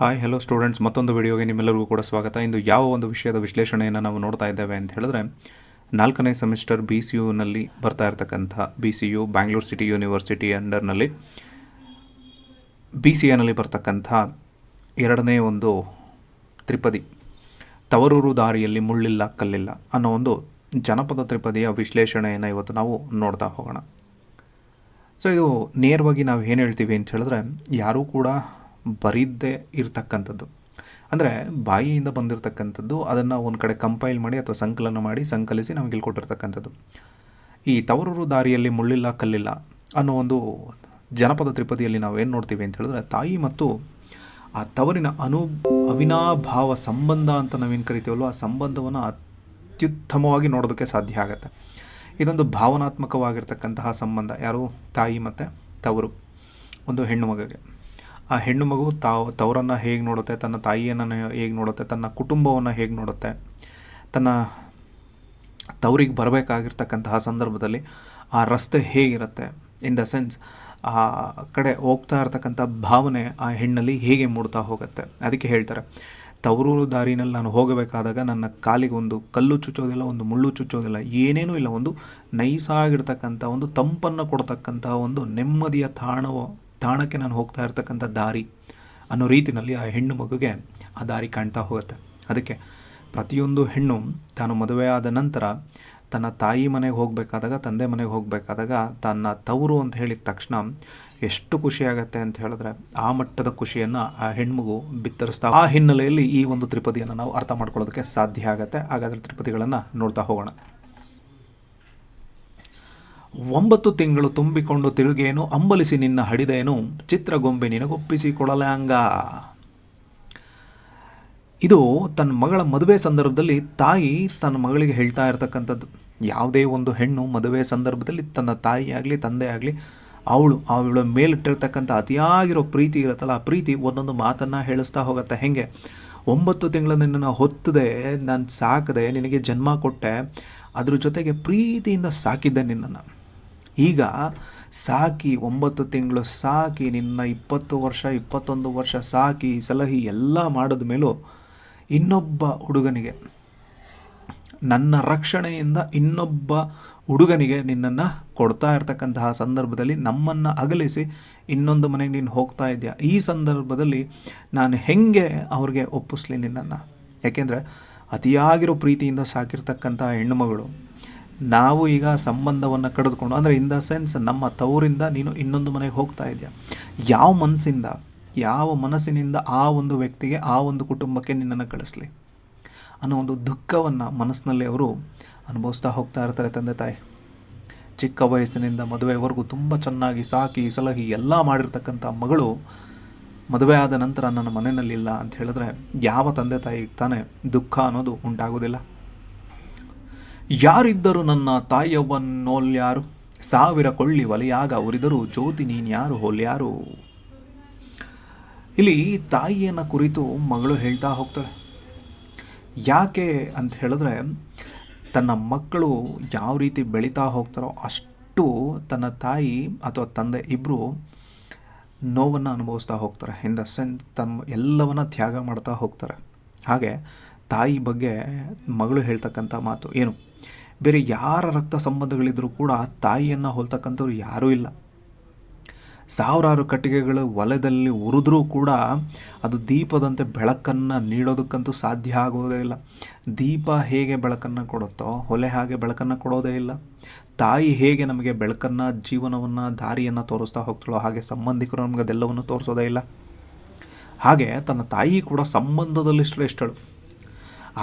Hi hello students, ಮತ್ತೊಂದು ವಿಡಿಯೋಗೆ ನಿಮ್ಮೆಲ್ಲರಿಗೂ ಕೂಡ ಸ್ವಾಗತ. ಇಂದು ಯಾವ ಒಂದು ವಿಷಯದ ವಿಶ್ಲೇಷಣೆಯನ್ನು ನಾವು ನೋಡ್ತಾ ಇದ್ದೇವೆ ಅಂತ ಹೇಳಿದ್ರೆ, 4ನೇ ಸೆಮಿಸ್ಟರ್ BCUನಲ್ಲಿ ಬರ್ತಾ ಇರತಕ್ಕಂಥ BCU ಬ್ಯಾಂಗ್ಳೂರ್ ಸಿಟಿ ಯೂನಿವರ್ಸಿಟಿ ಅಂಡರ್ನಲ್ಲಿ BCAನಲ್ಲಿ ಬರ್ತಕ್ಕಂಥ ಎರಡನೇ ಒಂದು ತ್ರಿಪದಿ, ತವರೂರು ದಾರಿಯಲ್ಲಿ ಮುಳ್ಳಿಲ್ಲ ಕಲ್ಲಿಲ್ಲ ಅನ್ನೋ ಒಂದು ಜನಪದ ತ್ರಿಪದಿಯ ವಿಶ್ಲೇಷಣೆಯನ್ನು ಇವತ್ತು ನಾವು ನೋಡ್ತಾ ಹೋಗೋಣ. ಸೊ ಇದು ನೇರವಾಗಿ ನಾವು ಏನು ಹೇಳ್ತೀವಿ ಅಂತ ಹೇಳಿದ್ರೆ, ಯಾರೂ ಕೂಡ ಬರೀದ್ದೇ ಇರತಕ್ಕಂಥದ್ದು, ಅಂದರೆ ಬಾಯಿಯಿಂದ ಬಂದಿರತಕ್ಕಂಥದ್ದು, ಅದನ್ನು ಒಂದು ಕಡೆ ಕಂಪೈಲ್ ಮಾಡಿ ಅಥವಾ ಸಂಕಲನ ಮಾಡಿ ಸಂಕಲಿಸಿ ನಮಗೆ ಇಲ್ಲಿ ಕೊಟ್ಟಿರ್ತಕ್ಕಂಥದ್ದು. ಈ ತವರೂರು ದಾರಿಯಲ್ಲಿ ಮುಳ್ಳಿಲ್ಲ ಕಲ್ಲಿಲ್ಲ ಅನ್ನೋ ಒಂದು ಜನಪದ ತ್ರಿಪದಿಯಲ್ಲಿ ನಾವು ಏನು ನೋಡ್ತೀವಿ ಅಂತ ಹೇಳಿದ್ರೆ, ತಾಯಿ ಮತ್ತು ಆ ತವರಿನ ಅವಿನಾಭಾವ ಸಂಬಂಧ ಅಂತ ನಾವೇನು ಕರಿತೀವಲ್ಲೋ, ಆ ಸಂಬಂಧವನ್ನು ಅತ್ಯುತ್ತಮವಾಗಿ ನೋಡೋದಕ್ಕೆ ಸಾಧ್ಯ ಆಗುತ್ತೆ. ಇದೊಂದು ಭಾವನಾತ್ಮಕವಾಗಿರ್ತಕ್ಕಂತಹ ಸಂಬಂಧ, ಯಾರು ತಾಯಿ ಮತ್ತು ತವರು, ಒಂದು ಹೆಣ್ಣು ಮಗಗೆ. ಆ ಹೆಣ್ಣು ಮಗು ತವರನ್ನು ಹೇಗೆ ನೋಡುತ್ತೆ, ತನ್ನ ತಾಯಿಯನ್ನು ಹೇಗೆ ನೋಡುತ್ತೆ, ತನ್ನ ಕುಟುಂಬವನ್ನು ಹೇಗೆ ನೋಡುತ್ತೆ, ತನ್ನ ತವರಿಗೆ ಬರಬೇಕಾಗಿರ್ತಕ್ಕಂತಹ ಸಂದರ್ಭದಲ್ಲಿ ಆ ರಸ್ತೆ ಹೇಗಿರುತ್ತೆ, ಇನ್ ದ ಸೆನ್ಸ್ ಆ ಕಡೆ ಹೋಗ್ತಾ ಇರ್ತಕ್ಕಂಥ ಭಾವನೆ ಆ ಹೆಣ್ಣಲ್ಲಿ ಹೇಗೆ ಮೂಡ್ತಾ ಹೋಗುತ್ತೆ. ಅದಕ್ಕೆ ಹೇಳ್ತಾರೆ, ತವರೂರು ದಾರಿನಲ್ಲಿ ನಾನು ಹೋಗಬೇಕಾದಾಗ ನನ್ನ ಕಾಲಿಗೆ ಒಂದು ಕಲ್ಲು ಚುಚ್ಚೋದಿಲ್ಲ, ಒಂದು ಮುಳ್ಳು ಚುಚ್ಚೋದಿಲ್ಲ, ಏನೇನೂ ಇಲ್ಲ, ಒಂದು ನೈಸಾಗಿರ್ತಕ್ಕಂಥ ಒಂದು ತಂಪನ್ನು ಕೊಡ್ತಕ್ಕಂಥ ಒಂದು ನೆಮ್ಮದಿಯ ತಾಣಕ್ಕೆ ನಾನು ಹೋಗ್ತಾ ಇರ್ತಕ್ಕಂಥ ದಾರಿ ಅನ್ನೋ ರೀತಿಯಲ್ಲಿ ಆ ಹೆಣ್ಣು ಮಗುಗೆ ಆ ದಾರಿ ಕಾಣ್ತಾ ಹೋಗುತ್ತೆ. ಅದಕ್ಕೆ ಪ್ರತಿಯೊಂದು ಹೆಣ್ಣು ತಾನು ಮದುವೆ ಆದ ನಂತರ ತನ್ನ ತಾಯಿ ಮನೆಗೆ ಹೋಗಬೇಕಾದಾಗ, ತಂದೆ ಮನೆಗೆ ಹೋಗಬೇಕಾದಾಗ ತನ್ನ ತವರು ಅಂತ ಹೇಳಿದ ತಕ್ಷಣ ಎಷ್ಟು ಖುಷಿಯಾಗತ್ತೆ ಅಂತ ಹೇಳಿದ್ರೆ, ಆ ಮಟ್ಟದ ಖುಷಿಯನ್ನು ಆ ಹೆಣ್ಮಗು ಬಿತ್ತರಿಸ್ತಾ, ಆ ಹಿನ್ನೆಲೆಯಲ್ಲಿ ಈ ಒಂದು ತ್ರಿಪದಿಯನ್ನು ನಾವು ಅರ್ಥ ಮಾಡ್ಕೊಳ್ಳೋದಕ್ಕೆ ಸಾಧ್ಯ ಆಗುತ್ತೆ. ಹಾಗಾದರೆ ತ್ರಿಪದಿಗಳನ್ನು ನೋಡ್ತಾ ಹೋಗೋಣ. 9 ತಿಂಗಳು ತುಂಬಿಕೊಂಡು ತಿರುಗೇನು, ಅಂಬಲಿಸಿ ನಿನ್ನ ಹಡಿದೇನು, ಚಿತ್ರಗೊಂಬೆ ನಿನಗೊಪ್ಪಿಸಿಕೊಡಲಾಂಗ. ಇದು ತನ್ನ ಮಗಳ ಮದುವೆ ಸಂದರ್ಭದಲ್ಲಿ ತಾಯಿ ತನ್ನ ಮಗಳಿಗೆ ಹೇಳ್ತಾ ಇರ್ತಕ್ಕಂಥದ್ದು. ಯಾವುದೇ ಒಂದು ಹೆಣ್ಣು ಮದುವೆ ಸಂದರ್ಭದಲ್ಲಿ ತನ್ನ ತಾಯಿ ಆಗಲಿ ತಂದೆ ಆಗಲಿ ಅವಳ ಮೇಲಿಟ್ಟಿರ್ತಕ್ಕಂಥ ಅತಿಯಾಗಿರೋ ಪ್ರೀತಿ ಇರುತ್ತಲ್ಲ, ಆ ಪ್ರೀತಿ ಒಂದೊಂದು ಮಾತನ್ನು ಹೇಳಿಸ್ತಾ ಹೋಗುತ್ತೆ. ಹೇಗೆ 9 ತಿಂಗಳು ನಿನ್ನನ್ನು ಹೊತ್ತದೆ, ನಾನು ಸಾಕಿದೆ, ನಿನಗೆ ಜನ್ಮ ಕೊಟ್ಟೆ, ಅದ್ರ ಜೊತೆಗೆ ಪ್ರೀತಿಯಿಂದ ಸಾಕಿದ್ದೆ ನಿನ್ನನ್ನು. ಈಗ ಸಾಕಿ 9 ತಿಂಗಳು ಸಾಕಿ ನಿನ್ನ 20 ವರ್ಷ 21 ವರ್ಷ ಸಾಕಿ ಸಲಹಿ ಎಲ್ಲ ಮಾಡಿದ ಮೇಲೂ ಇನ್ನೊಬ್ಬ ಹುಡುಗನಿಗೆ, ನನ್ನ ರಕ್ಷಣೆಯಿಂದ ಇನ್ನೊಬ್ಬ ಹುಡುಗನಿಗೆ ನಿನ್ನನ್ನು ಕೊಡ್ತಾ ಇರ್ತಕ್ಕಂತಹ ಸಂದರ್ಭದಲ್ಲಿ ನಮ್ಮನ್ನು ಅಗಲಿಸಿ ಇನ್ನೊಂದು ಮನೆಗೆ ನೀನು ಹೋಗ್ತಾ ಇದೆಯಾ. ಈ ಸಂದರ್ಭದಲ್ಲಿ ನಾನು ಹೆಂಗೆ ಅವ್ರಿಗೆ ಒಪ್ಪಿಸ್ಲಿ ನಿನ್ನನ್ನು? ಯಾಕೆಂದರೆ ಅತಿಯಾಗಿರೋ ಪ್ರೀತಿಯಿಂದ ಸಾಕಿರ್ತಕ್ಕಂಥ ಹೆಣ್ಣುಮಗಳು, ನಾವು ಈಗ ಸಂಬಂಧವನ್ನು ಕಡಿದುಕೊಂಡು, ಅಂದರೆ ಇನ್ ದ ಸೆನ್ಸ್ ನಮ್ಮ ತವರಿಂದ ನೀನು ಇನ್ನೊಂದು ಮನೆಗೆ ಹೋಗ್ತಾ ಇದೆಯಾ, ಯಾವ ಮನಸ್ಸಿನಿಂದ ಆ ಒಂದು ವ್ಯಕ್ತಿಗೆ, ಆ ಒಂದು ಕುಟುಂಬಕ್ಕೆ ನಿನ್ನನ್ನು ಕಳಿಸ್ಲಿ ಅನ್ನೋ ಒಂದು ದುಃಖವನ್ನು ಮನಸ್ಸಿನಲ್ಲಿ ಅವರು ಅನುಭವಿಸ್ತಾ ಹೋಗ್ತಾ ಇರ್ತಾರೆ. ತಂದೆ ತಾಯಿ ಚಿಕ್ಕ ವಯಸ್ಸಿನಿಂದ ಮದುವೆವರೆಗೂ ತುಂಬ ಚೆನ್ನಾಗಿ ಸಾಕಿ ಸಲಹಿ ಎಲ್ಲ ಮಾಡಿರ್ತಕ್ಕಂಥ ಮಗಳು ಮದುವೆ ಆದ ನಂತರ ನನ್ನ ಮನೆಯಲ್ಲಿಲ್ಲ ಅಂತ ಹೇಳಿದ್ರೆ ಯಾವ ತಂದೆ ತಾಯಿಗೆ ತಾನೇ ದುಃಖ ಅನ್ನೋದು ಉಂಟಾಗೋದಿಲ್ಲ. ಯಾರಿದ್ದರು ನನ್ನ ತಾಯಿಯವನ್ನೋಲ್ಯಾರು, 1000 ಕೊಳ್ಳಿ ಒಲೆಯಾಗ ಉರಿದರು, ಜ್ಯೋತಿ ನೀನ್ಯಾರು ಹೋಲ್ಯಾರು. ಇಲ್ಲಿ ತಾಯಿಯನ್ನು ಕುರಿತು ಮಗಳು ಹೇಳ್ತಾ ಹೋಗ್ತಾಳೆ. ಯಾಕೆ ಅಂತ ಹೇಳಿದ್ರೆ, ತನ್ನ ಮಕ್ಕಳು ಯಾವ ರೀತಿ ಬೆಳೀತಾ ಹೋಗ್ತಾರೋ ಅಷ್ಟು ತನ್ನ ತಾಯಿ ಅಥವಾ ತಂದೆ ಇಬ್ಬರು ನೋವನ್ನು ಅನುಭವಿಸ್ತಾ ಹೋಗ್ತಾರೆ. ಇನ್ ದ ಸೆನ್ಸ್ ತಮ್ಮ ಎಲ್ಲವನ್ನ ತ್ಯಾಗ ಮಾಡ್ತಾ ಹೋಗ್ತಾರೆ. ಹಾಗೆ ತಾಯಿ ಬಗ್ಗೆ ಮಗಳು ಹೇಳ್ತಕ್ಕಂಥ ಮಾತು ಏನು, ಬೇರೆ ಯಾರ ರಕ್ತ ಸಂಬಂಧಗಳಿದ್ರೂ ಕೂಡ ತಾಯಿಯನ್ನು ಹೋಲ್ತಕ್ಕಂಥವ್ರು ಯಾರೂ ಇಲ್ಲ. 1000 ಕಟ್ಟಿಗೆಗಳು ಒಲೆದಲ್ಲಿ ಉರಿದ್ರೂ ಕೂಡ ಅದು ದೀಪದಂತೆ ಬೆಳಕನ್ನು ನೀಡೋದಕ್ಕಂತೂ ಸಾಧ್ಯ ಆಗೋದೇ ಇಲ್ಲ. ದೀಪ ಹೇಗೆ ಬೆಳಕನ್ನು ಕೊಡುತ್ತೋ ಒಲೆ ಹಾಗೆ ಬೆಳಕನ್ನು ಕೊಡೋದೇ ಇಲ್ಲ. ತಾಯಿ ಹೇಗೆ ನಮಗೆ ಬೆಳಕನ್ನು, ಜೀವನವನ್ನು, ದಾರಿಯನ್ನು ತೋರಿಸ್ತಾ ಹೋಗ್ತಾಳೋ ಹಾಗೆ ಸಂಬಂಧಿಕರು ನಮಗೆ ಅದೆಲ್ಲವನ್ನು ತೋರಿಸೋದೇ ಇಲ್ಲ. ಹಾಗೆ ತನ್ನ ತಾಯಿ ಕೂಡ ಸಂಬಂಧದಲ್ಲಿ ಶ್ರೇಷ್ಠಳು.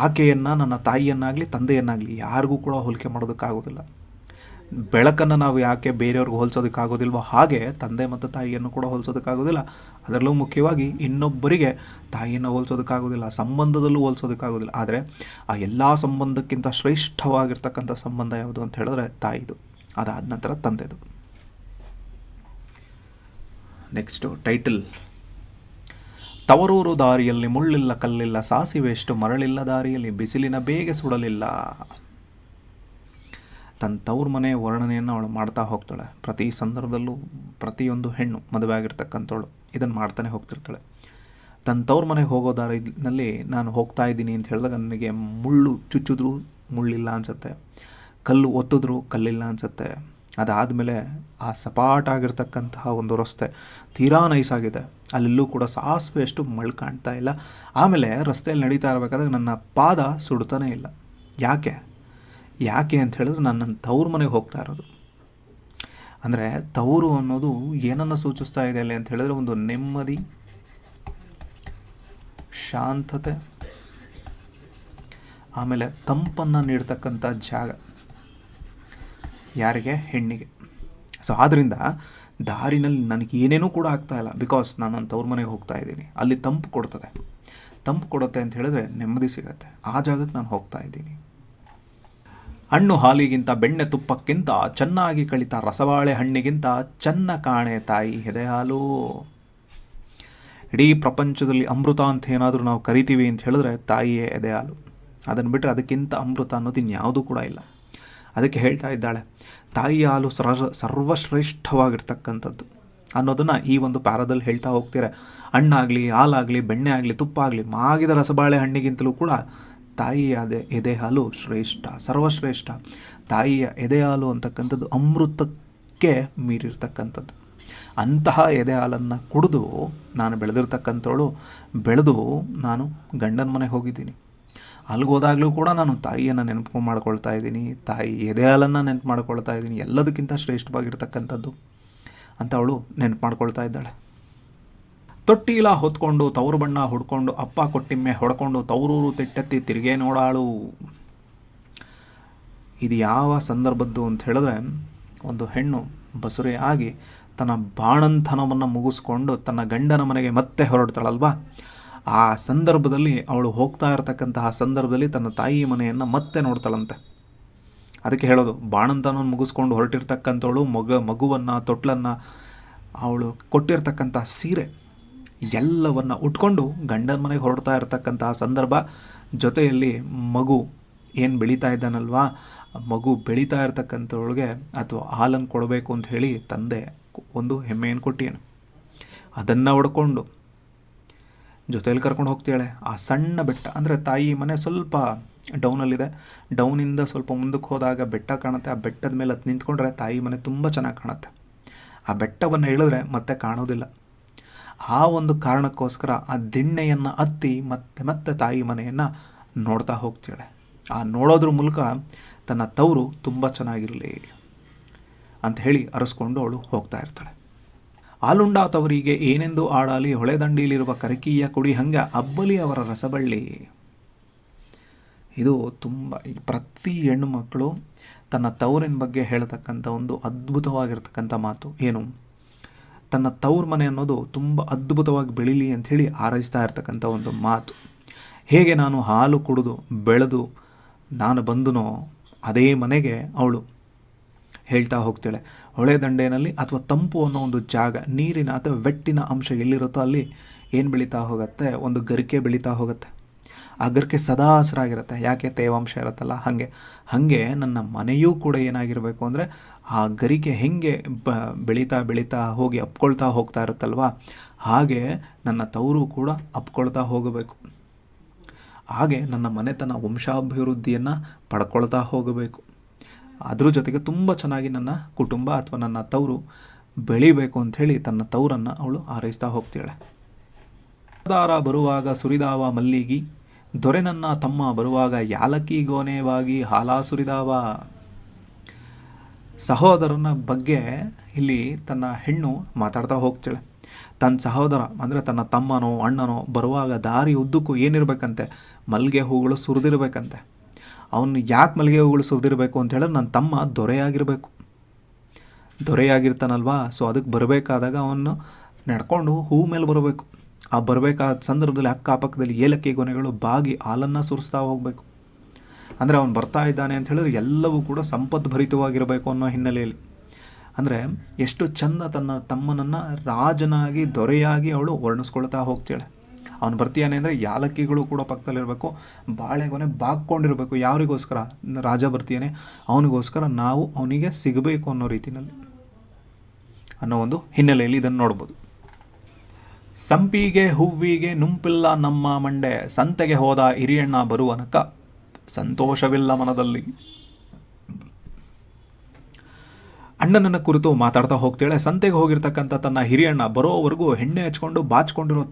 ಆಕೆಯನ್ನು ನನ್ನ ತಾಯಿಯನ್ನಾಗಲಿ ತಂದೆಯನ್ನಾಗಲಿ ಯಾರಿಗೂ ಕೂಡ ಹೋಲಿಕೆ ಮಾಡೋದಕ್ಕಾಗೋದಿಲ್ಲ. ಬೆಳಕನ್ನು ನಾವು ಯಾಕೆ ಬೇರೆಯವ್ರಿಗೆ ಹೋಲಿಸೋದಕ್ಕಾಗೋದಿಲ್ವೋ ಹಾಗೆ ತಂದೆ ಮತ್ತು ತಾಯಿಯನ್ನು ಕೂಡ ಹೋಲಿಸೋದಕ್ಕಾಗೋದಿಲ್ಲ. ಅದರಲ್ಲೂ ಮುಖ್ಯವಾಗಿ ಇನ್ನೊಬ್ಬರಿಗೆ ತಾಯಿಯನ್ನು ಹೋಲಿಸೋದಕ್ಕಾಗೋದಿಲ್ಲ, ಸಂಬಂಧದಲ್ಲೂ ಹೋಲಿಸೋದಕ್ಕಾಗೋದಿಲ್ಲ. ಆದರೆ ಆ ಎಲ್ಲ ಸಂಬಂಧಕ್ಕಿಂತ ಶ್ರೇಷ್ಠವಾಗಿರ್ತಕ್ಕಂಥ ಸಂಬಂಧ ಯಾವುದು ಅಂತ ಹೇಳಿದ್ರೆ ತಾಯಿದು, ಅದಾದ ನಂತರ ತಂದೆದು. ನೆಕ್ಸ್ಟು ಟೈಟಲ್, ತವರೂರು ದಾರಿಯಲ್ಲಿ ಮುಳ್ಳಿಲ್ಲ ಕಲ್ಲಿಲ್ಲ, ಸಾಸಿವೆಷ್ಟು ಮರಳಿಲ್ಲ ದಾರಿಯಲ್ಲಿ, ಬಿಸಿಲಿನ ಬೇಗೆ ಸುಡಲಿಲ್ಲ. ತನ್ನ ತವ್ರ ಮನೆ ವರ್ಣನೆಯನ್ನು ಅವಳು ಮಾಡ್ತಾ ಹೋಗ್ತಾಳೆ. ಪ್ರತಿ ಸಂದರ್ಭದಲ್ಲೂ ಪ್ರತಿಯೊಂದು ಹೆಣ್ಣು ಮದುವೆ ಆಗಿರ್ತಕ್ಕಂಥವಳು ಇದನ್ನು ಮಾಡ್ತಾನೆ ಹೋಗ್ತಿರ್ತಾಳೆ. ತನ್ನ ತವ್ರ ಮನೆಗೆ ಹೋಗೋ ದಾರಿನಲ್ಲಿ ನಾನು ಹೋಗ್ತಾ ಇದ್ದೀನಿ ಅಂತ ಹೇಳಿದಾಗ ನನಗೆ ಮುಳ್ಳು ಚುಚ್ಚಿದ್ರು ಮುಳ್ಳಿಲ್ಲ ಅನಿಸುತ್ತೆ, ಕಲ್ಲು ಒತ್ತಿದ್ರು ಕಲ್ಲಿಲ್ಲ ಅನಿಸುತ್ತೆ. ಅದಾದಮೇಲೆ ಆ ಸಪಾಟಾಗಿರ್ತಕ್ಕಂತಹ ಒಂದು ರಸ್ತೆ ತೀರಾ ನೈಸಾಗಿದೆ, ಅಲ್ಲೆಲ್ಲೂ ಕೂಡ ಸಾಸಿವೆಯಷ್ಟು ಮಣ್ಣು ಕಾಣ್ತಾ ಇಲ್ಲ. ಆಮೇಲೆ ರಸ್ತೆಯಲ್ಲಿ ನಡೀತಾ ಇರಬೇಕಾದ್ರೆ ನನ್ನ ಪಾದ ಸುಡ್ತಾನೇ ಇಲ್ಲ. ಯಾಕೆ ಅಂತ ಹೇಳಿದ್ರೆ ನಾನು ನನ್ನ ತವ್ರ ಮನೆಗೆ ಹೋಗ್ತಾ ಇರೋದು. ಅಂದರೆ ತವರು ಅನ್ನೋದು ಏನನ್ನು ಸೂಚಿಸ್ತಾ ಇದೆ ಅಲ್ಲಿ ಅಂತ ಹೇಳಿದ್ರೆ ಒಂದು ನೆಮ್ಮದಿ, ಶಾಂತತೆ, ಆಮೇಲೆ ತಂಪನ್ನು ನೀಡ್ತಕ್ಕಂಥ ಜಾಗ. ಯಾರಿಗೆ? ಹೆಣ್ಣಿಗೆ. ಸೊ ಆದ್ದರಿಂದ ದಾರಿನಲ್ಲಿ ನನಗೆ ಏನೇನೂ ಕೂಡ ಆಗ್ತಾಯಿಲ್ಲ, ಬಿಕಾಸ್ ನಾನು ನನ್ನ ತವ್ರ ಮನೆಗೆ ಹೋಗ್ತಾ ಇದ್ದೀನಿ. ಅಲ್ಲಿ ತಂಪು ಕೊಡುತ್ತೆ ಅಂತ ಹೇಳಿದ್ರೆ ನೆಮ್ಮದಿ ಸಿಗತ್ತೆ. ಆ ಜಾಗಕ್ಕೆ ನಾನು ಹೋಗ್ತಾ ಇದ್ದೀನಿ. ಹಣ್ಣು ಹಾಲಿಗಿಂತ ಬೆಣ್ಣೆ ತುಪ್ಪಕ್ಕಿಂತ ಚೆನ್ನಾಗಿ ಕಳಿತ ರಸಬಾಳೆ ಹಣ್ಣಿಗಿಂತ ಚೆನ್ನ ಕಾಣೆ ತಾಯಿ ಎದೆ ಹಾಲು. ಇಡೀ ಪ್ರಪಂಚದಲ್ಲಿ ಅಮೃತ ಅಂತ ಏನಾದರೂ ನಾವು ಕರಿತೀವಿ ಅಂತ ಹೇಳಿದ್ರೆ ತಾಯಿಯೇ ಎದೆ ಹಾಲು. ಅದನ್ನು ಬಿಟ್ಟರೆ ಅದಕ್ಕಿಂತ ಅಮೃತ ಅನ್ನೋದು ಇನ್ಯಾವುದೂ ಕೂಡ ಇಲ್ಲ. ಅದಕ್ಕೆ ಹೇಳ್ತಾ ಇದ್ದಾಳೆ, ತಾಯಿ ಹಾಲು ಸರ್ವಶ್ರೇಷ್ಠವಾಗಿರ್ತಕ್ಕಂಥದ್ದು ಅನ್ನೋದನ್ನು ಈ ಒಂದು ಪ್ಯಾರಾದಲ್ಲಿ ಹೇಳ್ತಾ ಹೋಗ್ತೀರ. ಹಣ್ಣಾಗಲಿ, ಹಾಲಾಗಲಿ, ಬೆಣ್ಣೆ ಆಗಲಿ, ತುಪ್ಪ ಆಗಲಿ, ಮಾಗಿದ ರಸಬಾಳೆ ಹಣ್ಣಿಗಿಂತಲೂ ಕೂಡ ತಾಯಿಯ ಎದೆ ಹಾಲು ಶ್ರೇಷ್ಠ, ಸರ್ವಶ್ರೇಷ್ಠ. ತಾಯಿಯ ಎದೆ ಹಾಲು ಅಂತಕ್ಕಂಥದ್ದು ಅಮೃತಕ್ಕೆ ಮೀರಿರ್ತಕ್ಕಂಥದ್ದು. ಅಂತಹ ಎದೆ ಹಾಲನ್ನು ಕುಡಿದು ನಾನು ಬೆಳೆದು ನಾನು ಗಂಡನ ಮನೆಗೆ ಹೋಗಿದ್ದೀನಿ. ಅಲ್ಲಿಗೆ ಹೋದಾಗಲೂ ಕೂಡ ನಾನು ತಾಯಿಯನ್ನು ನೆನಪು ಮಾಡ್ಕೊಳ್ತಾ ಇದ್ದೀನಿ, ತಾಯಿ ಎದೆ ಹಾಲನ್ನು ನೆನಪು ಮಾಡ್ಕೊಳ್ತಾ ಇದ್ದೀನಿ. ಎಲ್ಲದಕ್ಕಿಂತ ಶ್ರೇಷ್ಠವಾಗಿರ್ತಕ್ಕಂಥದ್ದು ಅಂತ ಅವಳು ನೆನಪು ಮಾಡ್ಕೊಳ್ತಾ ಇದ್ದಾಳೆ. ತೊಟ್ಟಿಲ ಹೊತ್ಕೊಂಡು ತವರು ಬಣ್ಣ ಹುಡ್ಕೊಂಡು ಅಪ್ಪ ಕೊಟ್ಟಿಮ್ಮೆ ಹೊಡ್ಕೊಂಡು ತವರೂರು ತೆಟ್ಟೆತ್ತಿ ತಿರುಗೇ ನೋಡಾಳು. ಇದು ಯಾವ ಸಂದರ್ಭದ್ದು ಅಂತ ಹೇಳಿದ್ರೆ, ಒಂದು ಹೆಣ್ಣು ಬಸುರೆ ಆಗಿ ತನ್ನ ಬಾಣಂತನವನ್ನು ಮುಗಿಸ್ಕೊಂಡು ತನ್ನ ಗಂಡನ ಮನೆಗೆ ಮತ್ತೆ ಹೊರಡ್ತಾಳಲ್ವಾ, ಆ ಸಂದರ್ಭದಲ್ಲಿ ಅವಳು ಹೋಗ್ತಾ ಇರತಕ್ಕಂತಹ ಸಂದರ್ಭದಲ್ಲಿ ತನ್ನ ತಾಯಿ ಮನೆಯನ್ನು ಮತ್ತೆ ನೋಡ್ತಾಳಂತೆ. ಅದಕ್ಕೆ ಹೇಳೋದು, ಬಾಣಂತನವನ್ನು ಮುಗಿಸ್ಕೊಂಡು ಹೊರಟಿರ್ತಕ್ಕಂಥವಳು ಮಗುವನ್ನು ತೊಟ್ಲನ್ನು ಅವಳು ಕೊಟ್ಟಿರ್ತಕ್ಕಂಥ ಸೀರೆ ಎಲ್ಲವನ್ನು ಉಟ್ಕೊಂಡು ಗಂಡನ ಮನೆಗೆ ಹೊರಡ್ತಾ ಇರತಕ್ಕಂತಹ ಸಂದರ್ಭ. ಜೊತೆಯಲ್ಲಿ ಮಗು ಏನು ಬೆಳೀತಾ ಇದ್ದಾನಲ್ವಾ, ಮಗು ಬೆಳೀತಾ ಇರ್ತಕ್ಕಂಥವಳಿಗೆ ಅಥವಾ ಹಾಲನ್ನು ಕೊಡಬೇಕು ಅಂತ ಹೇಳಿ ತಂದೆ ಒಂದು ಹೆಮ್ಮೆಯನ್ನು ಕೊಟ್ಟಿಯನು. ಅದನ್ನು ಹೊಡ್ಕೊಂಡು ಜೊತೆಯಲ್ಲಿ ಕರ್ಕೊಂಡು ಹೋಗ್ತಾಳೆ. ಆ ಸಣ್ಣ ಬೆಟ್ಟ ಅಂದರೆ ತಾಯಿ ಮನೆ ಸ್ವಲ್ಪ ಡೌನಲ್ಲಿದೆ, ಡೌನಿಂದ ಸ್ವಲ್ಪ ಮುಂದಕ್ಕೆ ಹೋದಾಗ ಬೆಟ್ಟ ಕಾಣುತ್ತೆ. ಆ ಬೆಟ್ಟದ ಮೇಲೆ ಅದು ನಿಂತ್ಕೊಂಡ್ರೆ ತಾಯಿ ಮನೆ ತುಂಬ ಚೆನ್ನಾಗಿ ಕಾಣುತ್ತೆ. ಆ ಬೆಟ್ಟವನ್ನು ಇಳಿದ್ರೆ ಮತ್ತೆ ಕಾಣೋದಿಲ್ಲ. ಆ ಒಂದು ಕಾರಣಕ್ಕೋಸ್ಕರ ಆ ದಿಣ್ಣೆಯನ್ನು ಹತ್ತಿ ಮತ್ತೆ ತಾಯಿ ಮನೆಯನ್ನು ನೋಡ್ತಾ ಹೋಗ್ತಾಳೆ. ಆ ನೋಡೋದ್ರ ಮೂಲಕ ತನ್ನ ತವರು ತುಂಬ ಚೆನ್ನಾಗಿರಲಿ ಅಂತ ಹೇಳಿ ಅರಸ್ಕೊಂಡು ಅವಳು ಹೋಗ್ತಾ ಇರ್ತಾಳೆ. ಆಲುಂಡ ತವರಿಗೆ ಏನೆಂದು ಆಡಾಲಿ, ಹೊಳೆದಂಡಿಲಿರುವ ಕರಕೀಯ ಕುಡಿ ಹಂಗ ಅಬ್ಬಲಿ ಅವರ ರಸಬಳ್ಳಿ. ಇದು ತುಂಬ ಪ್ರತಿ ಹೆಣ್ಣು ಮಕ್ಕಳು ತನ್ನ ತವರಿನ ಬಗ್ಗೆ ಹೇಳ್ತಕ್ಕಂಥ ಒಂದು ಅದ್ಭುತವಾಗಿರ್ತಕ್ಕಂಥ ಮಾತು. ಏನು? ತನ್ನ ತವ್ರ ಮನೆ ಅನ್ನೋದು ತುಂಬ ಅದ್ಭುತವಾಗಿ ಬೆಳೀಲಿ ಅಂಥೇಳಿ ಹಾರೈಸ್ತಾ ಇರ್ತಕ್ಕಂಥ ಒಂದು ಮಾತು. ಹೇಗೆ ನಾನು ಹಾಲು ಕುಡಿದು ಬೆಳೆದು ನಾನು ಬಂದನೋ ಅದೇ ಮನೆಗೆ ಅವಳು ಹೇಳ್ತಾ ಹೋಗ್ತಾಳೆ. ಹೊಳೆ ದಂಡೆಯಲ್ಲಿ ಅಥವಾ ತಂಪು ಅನ್ನೋ ಒಂದು ಜಾಗ, ನೀರಿನ ಅಥವಾ ವೆಟ್ಟಿನ ಅಂಶ ಎಲ್ಲಿರುತ್ತೋ ಅಲ್ಲಿ ಏನು ಬೆಳೀತಾ ಹೋಗುತ್ತೆ? ಒಂದು ಗರಿಕೆ ಬೆಳೀತಾ ಹೋಗುತ್ತೆ. ಆ ಗರಿಕೆ ಸದಾ ಹಸಿರಾಗಿರುತ್ತೆ. ಯಾಕೆ? ತೇವಾಂಶ ಇರುತ್ತಲ್ಲ. ಹಾಗೆ ನನ್ನ ಮನೆಯೂ ಕೂಡ ಏನಾಗಿರಬೇಕು ಅಂದರೆ ಆ ಗರಿಕೆ ಹೆಂಗೆ ಬೆಳೀತಾ ಹೋಗಿ ಅಪ್ಕೊಳ್ತಾ ಹೋಗ್ತಾ ಇರುತ್ತಲ್ವ, ಹಾಗೆ ನನ್ನ ತವರು ಕೂಡ ಅಪ್ಕೊಳ್ತಾ ಹೋಗಬೇಕು. ಹಾಗೆ ನನ್ನ ಮನೆತನ ವಂಶಾಭಿವೃದ್ಧಿಯನ್ನು ಪಡ್ಕೊಳ್ತಾ ಹೋಗಬೇಕು. ಅದ್ರ ಜೊತೆಗೆ ತುಂಬ ಚೆನ್ನಾಗಿ ನನ್ನ ಕುಟುಂಬ ಅಥವಾ ನನ್ನ ತವರು ಬೆಳಿಬೇಕು ಅಂಥೇಳಿ ತನ್ನ ತವರನ್ನು ಅವಳು ಹಾರೈಸ್ತಾ ಹೋಗ್ತಾಳೆ. ದಾರ ಬರುವಾಗ ಸುರಿದಾವ ಮಲ್ಲಿಗಿ, ದೊರೆ ನನ್ನ ತಮ್ಮ ಬರುವಾಗ ಯಾಲಕ್ಕಿ ಗೋನೆವಾಗಿ ಹಾಲ ಸುರಿದಾವ. ಸಹೋದರನ ಬಗ್ಗೆ ಇಲ್ಲಿ ತನ್ನ ಹೆಣ್ಣು ಮಾತಾಡ್ತಾ ಹೋಗ್ತಾಳೆ. ತನ್ನ ಸಹೋದರ ಅಂದರೆ ತನ್ನ ತಮ್ಮನೋ ಅಣ್ಣನೋ ಬರುವಾಗ ದಾರಿ ಉದ್ದಕ್ಕೂ ಏನಿರಬೇಕಂತೆ? ಮಲ್ಲಿಗೆ ಹೂಗಳು ಸುರಿದಿರಬೇಕಂತೆ. ಅವನು ಯಾಕೆ ಮಲ್ಲಿಗೆ ಹೂಗಳು ಸುರಿದಿರಬೇಕು ಅಂತ ಹೇಳಿದ್ರೆ ನನ್ನ ತಮ್ಮ ದೊರೆಯಾಗಿರ್ತಾನಲ್ವಾ, ಸೊ ಅದಕ್ಕೆ ಬರಬೇಕಾದಾಗ ಅವನು ನಡ್ಕೊಂಡು ಹೂ ಮೇಲೆ ಬರಬೇಕು. ಆ ಬರಬೇಕಾದ ಸಂದರ್ಭದಲ್ಲಿ ಅಕ್ಕಪಕ್ಕದಲ್ಲಿ ಏಲಕ್ಕಿ ಗೊನೆಗಳು ಬಾಗಿ ಹಾಲನ್ನು ಸುರಿಸ್ತಾ ಹೋಗಬೇಕು. ಅಂದರೆ ಅವನು ಬರ್ತಾ ಇದ್ದಾನೆ ಅಂತ ಹೇಳಿದ್ರೆ ಎಲ್ಲವೂ ಕೂಡ ಸಂಪದ್ಭರಿತವಾಗಿರಬೇಕು ಅನ್ನೋ ಹಿನ್ನೆಲೆಯಲ್ಲಿ. ಅಂದರೆ ಎಷ್ಟು ಚಂದ ತನ್ನ ತಮ್ಮನನ್ನು ರಾಜನಾಗಿ ದೊರೆಯಾಗಿ ಅವಳು ವರ್ಣಿಸ್ಕೊಳ್ತಾ ಹೋಗ್ತಾಳೆ. ಅವನು ಬರ್ತೀಯಾನೆ ಅಂದರೆ ಯಾಲಕ್ಕಿಗಳು ಕೂಡ ಪಕ್ಕದಲ್ಲಿರಬೇಕು, ಬಾಳೆಗೊನೆ ಬಾಗ್ಕೊಂಡಿರಬೇಕು. ಯಾರಿಗೋಸ್ಕರ? ರಾಜ ಬರ್ತೀಯಾನೆ, ಅವನಿಗೋಸ್ಕರ ನಾವು ಅವನಿಗೆ ಸಿಗಬೇಕು ಅನ್ನೋ ರೀತಿಯಲ್ಲಿ, ಅನ್ನೋ ಒಂದು ಹಿನ್ನೆಲೆಯಲ್ಲಿ ಇದನ್ನು ನೋಡ್ಬೋದು. ಸಂಪಿಗೆ ಹೂವಿಗೆ ನುಂಪಿಲ್ಲ ನಮ್ಮ ಮಂಡೆ, ಸಂತೆಗೆ ಹೋದ ಹಿರಿಯಣ್ಣ ಬರುವನಕ ಸಂತೋಷವಿಲ್ಲ ಮನದಲ್ಲಿ. ಅಣ್ಣನನ್ನ ಕುರಿತು ಮಾತಾಡ್ತಾ ಹೋಗ್ತಾಳೆ. ಸಂತೆಗೆ ಹೋಗಿರ್ತಕ್ಕಂಥ ತನ್ನ ಹಿರಿಯಣ್ಣ ಬರೋವರೆಗೂ ಎಣ್ಣೆ ಹಚ್ಕೊಂಡು ಬಾಚ್ಕೊಂಡಿರೋ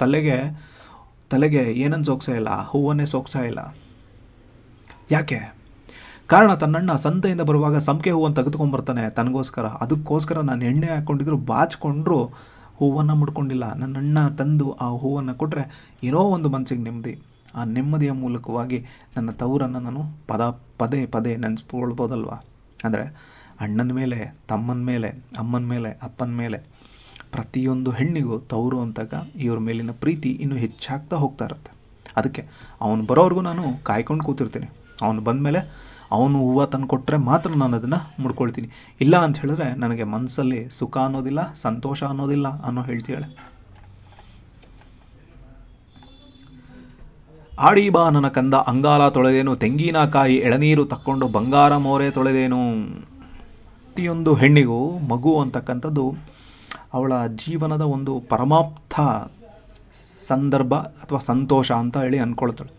ತಲೆಗೆ ಏನನ್ನು ಸೋಗ್ಸಾ ಇಲ್ಲ, ಹೂವನ್ನೇ ಸೋಗ್ಸಾ ಇಲ್ಲ. ಯಾಕೆ? ಕಾರಣ ತನ್ನಣ್ಣ ಸಂತೆಯಿಂದ ಬರುವಾಗ ಸಂಪಿಗೆ ಹೂವನ್ನು ತೆಗೆದುಕೊಂಡ್ಬರ್ತಾನೆ ತನಗೋಸ್ಕರ. ಅದಕ್ಕೋಸ್ಕರ ನಾನು ಎಣ್ಣೆ ಹಾಕ್ಕೊಂಡಿದ್ರು ಬಾಚ್ಕೊಂಡ್ರು ಹೂವನ್ನು ಮುಡ್ಕೊಂಡಿಲ್ಲ. ನನ್ನ ಅಣ್ಣ ತಂದು ಆ ಹೂವನ್ನು ಕೊಟ್ಟರೆ ಏನೋ ಒಂದು ಮನಸ್ಸಿಗೆ ನೆಮ್ಮದಿ. ಆ ನೆಮ್ಮದಿಯ ಮೂಲಕವಾಗಿ ನನ್ನ ತವರನ್ನು ನಾನು ಪದೇ ಪದೇ ನೆನೆಸ್ಕೊಳ್ಬೋದಲ್ವ. ಅಂದರೆ ಅಣ್ಣನ ಮೇಲೆ, ತಮ್ಮನ ಮೇಲೆ, ಅಮ್ಮನ ಮೇಲೆ, ಅಪ್ಪನ ಮೇಲೆ ಪ್ರತಿಯೊಂದು ಹೆಣ್ಣಿಗೂ ತವರು ಅಂತಾಗ ಇವ್ರ ಮೇಲಿನ ಪ್ರೀತಿ ಇನ್ನೂ ಹೆಚ್ಚಾಗ್ತಾ ಹೋಗ್ತಾ ಇರುತ್ತೆ. ಅದಕ್ಕೆ ಅವನು ಬರೋವರೆಗೂ ನಾನು ಕಾಯ್ಕೊಂಡು ಕೂತಿರ್ತೀನಿ. ಅವನು ಬಂದಮೇಲೆ ಅವನು ಹೂವು ತಂದು ಕೊಟ್ಟರೆ ಮಾತ್ರ ನಾನು ಅದನ್ನು ಮುಡ್ಕೊಳ್ತೀನಿ. ಇಲ್ಲ ಅಂತ ಹೇಳಿದ್ರೆ ನನಗೆ ಮನಸ್ಸಲ್ಲಿ ಸುಖ ಅನ್ನೋದಿಲ್ಲ, ಸಂತೋಷ ಅನ್ನೋದಿಲ್ಲ ಅನ್ನೋ ಹೇಳ್ತೀಳೆ. ಆಡಿ ಬಾ ನನ್ನ ಕಂದ ಅಂಗಾಲ ತೊಳೆದೇನು, ತೆಂಗಿನಕಾಯಿ ಎಳನೀರು ತಕ್ಕೊಂಡು ಬಂಗಾರ ಮೋರೆ ತೊಳೆದೇನು. ಪ್ರತಿಯೊಂದು ಹೆಣ್ಣಿಗೂ ಮಗು ಅಂತಕ್ಕಂಥದ್ದು ಅವಳ ಜೀವನದ ಒಂದು ಪರಮಾಪ್ತ ಸಂದರ್ಭ ಅಥವಾ ಸಂತೋಷ ಅಂತ ಹೇಳಿ ಅಂದ್ಕೊಳ್ತಾಳೆ.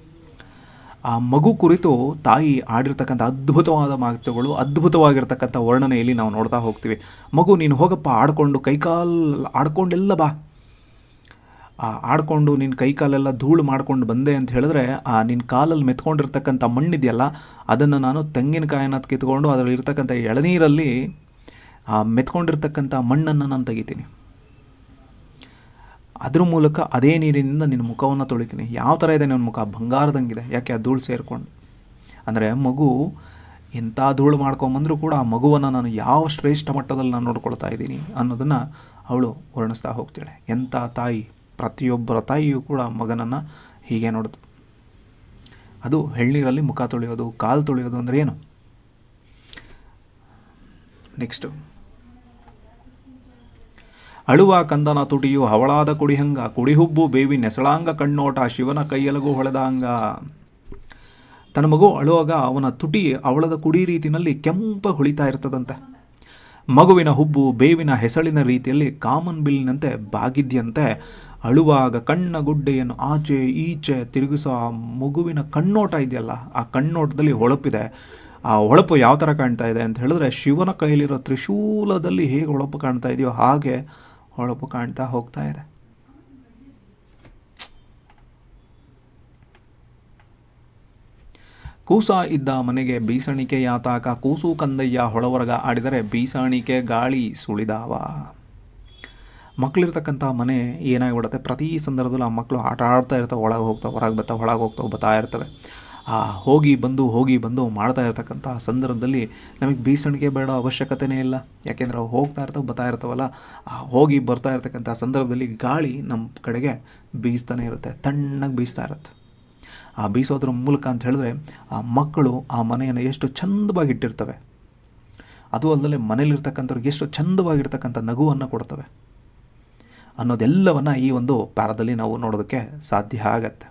ಆ ಮಗು ಕುರಿತು ತಾಯಿ ಆಡಿರ್ತಕ್ಕಂಥ ಅದ್ಭುತವಾದ ಮಾತುಗಳು, ಅದ್ಭುತವಾಗಿರ್ತಕ್ಕಂಥ ವರ್ಣನೆಯಲ್ಲಿ ನಾವು ನೋಡ್ತಾ ಹೋಗ್ತೀವಿ. ಮಗು ನೀನು ಹೋಗಪ್ಪ ಆಡಿಕೊಂಡು ಕೈಕಾಲು ಆಡ್ಕೊಂಡೆಲ್ಲ ಬಾ, ಆಡಿಕೊಂಡು ನಿನ್ನ ಕೈಕಾಲೆಲ್ಲ ಧೂಳು ಮಾಡ್ಕೊಂಡು ಬಂದೆ ಅಂತ ಹೇಳಿದ್ರೆ ಆ ನಿನ್ನ ಕಾಲಲ್ಲಿ ಮೆತ್ಕೊಂಡಿರ್ತಕ್ಕಂಥ ಮಣ್ಣಿದೆಯಲ್ಲ ಅದನ್ನು ನಾನು ತೆಂಗಿನಕಾಯಿನ ಕಿತ್ಕೊಂಡು ಅದರಲ್ಲಿರ್ತಕ್ಕಂಥ ಎಳನೀರಲ್ಲಿ ಆ ಮೆತ್ಕೊಂಡಿರ್ತಕ್ಕಂಥ ಮಣ್ಣನ್ನು ನಾನು ತೆಗಿತೀನಿ. ಅದ್ರ ಮೂಲಕ ಅದೇ ನೀರಿನಿಂದ ನಿನ್ನ ಮುಖವನ್ನು ತೊಳಿತೀನಿ. ಯಾವ ಥರ ಇದೆ ನನ್ನ ಮುಖ? ಬಂಗಾರದಂಗಿದೆ. ಯಾಕೆ? ಆ ಧೂಳು ಸೇರಿಕೊಂಡು. ಅಂದರೆ ಮಗು ಎಂಥ ಧೂಳು ಮಾಡ್ಕೊಂಬಂದರೂ ಕೂಡ ಆ ಮಗುವನ್ನು ನಾನು ಯಾವ ಶ್ರೇಷ್ಠ ಮಟ್ಟದಲ್ಲಿ ನಾನು ನೋಡ್ಕೊಳ್ತಾ ಇದ್ದೀನಿ ಅನ್ನೋದನ್ನು ಅವಳು ವರ್ಣಿಸ್ತಾ ಹೋಗ್ತಾಳೆ. ಎಂಥ ತಾಯಿ! ಪ್ರತಿಯೊಬ್ಬರ ತಾಯಿಯೂ ಕೂಡ ಮಗನನ್ನು ಹೀಗೆ ನೋಡೋದು. ಅದು ಎಳ್ನೀರಲ್ಲಿ ಮುಖ ತೊಳೆಯೋದು, ಕಾಲು ತೊಳೆಯೋದು ಅಂದರೆ ಏನು? ನೆಕ್ಸ್ಟು, ಅಳುವ ಕಂದನ ತುಟಿಯು ಹವಳಾದ ಕುಡಿಹಂಗ, ಕುಡಿಹುಬ್ಬು ಬೇವಿ ನೆಸಳಾಂಗ ಕಣ್ಣೋಟ, ಶಿವನ ಕೈಯಲಗು ಹೊಳೆದಾಂಗ. ತನ್ನ ಮಗು ಅಳುವಾಗ ಅವನ ತುಟಿ ಅವಳದ ಕುಡಿ ರೀತಿಯಲ್ಲಿ ಕೆಂಪ ಹೊಳಿತಾ ಇರ್ತದಂತೆ. ಮಗುವಿನ ಹುಬ್ಬು ಬೇವಿನ ಹೆಸಳಿನ ರೀತಿಯಲ್ಲಿ ಕಾಮನ್ ಬಿಲ್ಲಿನಂತೆ ಬಾಗಿದ್ಯಂತೆ. ಅಳುವಾಗ ಕಣ್ಣ ಗುಡ್ಡೆಯನ್ನು ಆಚೆ ಈಚೆ ತಿರುಗಿಸೋ ಆ ಮಗುವಿನ ಕಣ್ಣೋಟ ಇದೆಯಲ್ಲ, ಆ ಕಣ್ಣೋಟದಲ್ಲಿ ಹೊಳಪಿದೆ. ಆ ಹೊಳಪು ಯಾವ ಥರ ಕಾಣ್ತಾ ಇದೆ ಅಂತ ಹೇಳಿದ್ರೆ ಶಿವನ ಕೈಲಿರೋ ತ್ರಿಶೂಲದಲ್ಲಿ ಹೇಗೆ ಹೊಳಪು ಕಾಣ್ತಾ ಇದೆಯೋ ಹಾಗೆ ಹೊಳಪು ಕಾಣ್ತಾ ಹೋಗ್ತಾ ಇದೆ. ಕೂಸ ಇದ್ದ ಮನೆಗೆ ಬೀಸಣಿಕೆ ಯಾತಾಕ, ಕೂಸು ಕಂದಯ್ಯ ಹೊಳವರ್ಗ ಆಡಿದರೆ ಬೀಸಾಣಿಕೆ ಗಾಳಿ ಸುಳಿದಾವ. ಮಕ್ಕಳಿರ್ತಕ್ಕಂಥ ಮನೆ ಏನಾಗಿಬಿಡುತ್ತೆ, ಪ್ರತಿ ಸಂದರ್ಭದಲ್ಲೂ ಆ ಮಕ್ಕಳು ಆಟ ಆಡ್ತಾ ಇರ್ತವೆ, ಒಳಗೆ ಹೋಗ್ತಾವೆ, ಹೊರಗೆ ಬರ್ತಾವೆ, ಒಳಗೆ ಹೋಗ್ತಾವೆ, ಬರ್ತಾ ಇರ್ತವೆ. ಆ ಹೋಗಿ ಬಂದು ಮಾಡ್ತಾ ಇರ್ತಕ್ಕಂಥ ಸಂದರ್ಭದಲ್ಲಿ ನಮಗೆ ಬೀಸಣಿಗೆ ಬೇಡ ಅವಶ್ಯಕತೆಯೇ ಇಲ್ಲ. ಯಾಕೆಂದರೆ ಅವು ಹೋಗ್ತಾ ಇರ್ತವೆ, ಬರ್ತಾ ಇರ್ತವಲ್ಲ, ಆ ಹೋಗಿ ಬರ್ತಾ ಇರ್ತಕ್ಕಂಥ ಸಂದರ್ಭದಲ್ಲಿ ಗಾಳಿ ನಮ್ಮ ಕಡೆಗೆ ಬೀಸ್ತಾನೆ ಇರುತ್ತೆ, ತಣ್ಣಗೆ ಬೀಸ್ತಾ ಇರುತ್ತೆ. ಆ ಬೀಸೋದ್ರ ಮೂಲಕ ಅಂತ ಹೇಳಿದ್ರೆ ಆ ಮಕ್ಕಳು ಆ ಮನೆಯನ್ನು ಎಷ್ಟು ಚಂದವಾಗಿ ಇಟ್ಟಿರ್ತವೆ. ಅದು ಅಲ್ಲದೆ ಮನೇಲಿರ್ತಕ್ಕಂಥವ್ರಿಗೆ ಎಷ್ಟು ಚಂದವಾಗಿರ್ತಕ್ಕಂಥ ನಗುವನ್ನು ಕೊಡ್ತವೆ ಅನ್ನೋದೆಲ್ಲವನ್ನು ಈ ಒಂದು ಪ್ಯಾರಾದಲ್ಲಿ ನಾವು ನೋಡೋದಕ್ಕೆ ಸಾಧ್ಯ ಆಗತ್ತೆ.